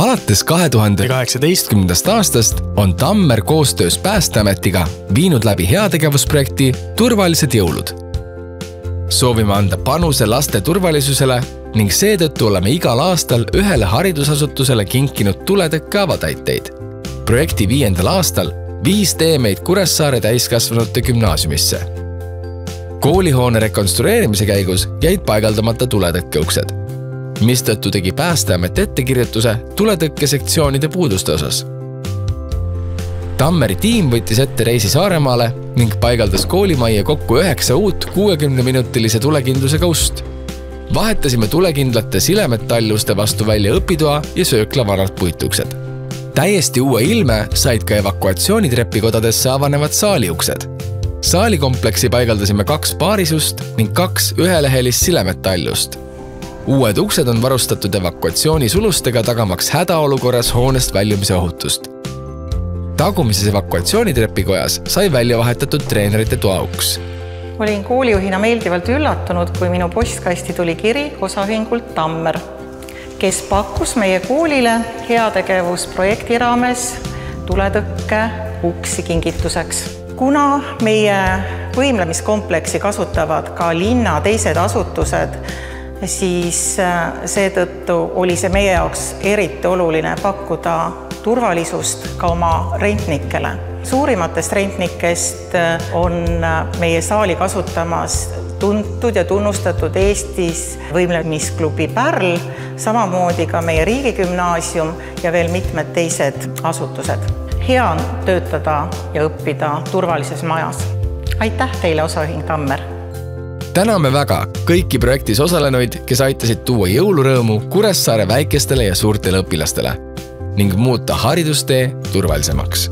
Alates 2018. aastast on Tammer koostöös Päästeametiga viinud läbi heategevusprojekti Turvalised jõulud. Soovime anda panuse laste turvalisusele ning seetõttu oleme igal aastal ühele haridusasutusele kinkinud tuletõkke avatäiteid. Projekti 5. aastal viis tee meid Kuressaare täiskasvanute gümnaasiumisse. Koolihoone rekonstrueerimise käigus jäid paigaldamata tuletõkkeuksed, mistõttu tegi Päästeamet ettekirjutuse tuletõkkesektsioonide puuduste osas. Tammeri tiim võttis ette reisi Saaremaale ning paigaldas koolimajja kokku 9 uut 60-minutilise tulekindlusega ust. Vahetasime tulekindlate silemetalluste vastu välja õpitoa ja söökla vanad puituksed. Täiesti uue ilme said ka evakuatsioonitrepikodadesse avanevad saaliuksed. Saalikompleksi paigaldasime 2 paarisust ning 2 ühelehelist silemetallust. Uued uksed on varustatud evakuatsioonisulustega tagamaks hädaolukorras hoonest väljumise ohutust. Tagumises evakuatsioonitrepikojas sai välja vahetatud treenerite toauks. Olin koolijuhina meeldivalt üllatunud, kui minu postkasti tuli kiri osaühingult Tammer, kes pakkus meie koolile heategevusprojekti raames tuletõkke uksi kingituseks. Kuna meie võimlemiskompleksi kasutavad ka linna teised asutused, siis seetõttu oli see meie jaoks eriti oluline pakkuda turvalisust ka oma rentnikele. Suurimatest rentnikest on meie saali kasutamas tuntud ja tunnustatud Eestis võimlemisklubi Pärl, samamoodi ka meie riigigümnaasium ja veel mitmed teised asutused. Hea on töötada ja õppida turvalises majas. Aitäh teile, osaühing Tammer! Täname väga kõiki projektis osalenuid, kes aitasid tuua jõulurõõmu Kuressaare väikestele ja suurtele õpilastele ning muuta haridustee turvalisemaks.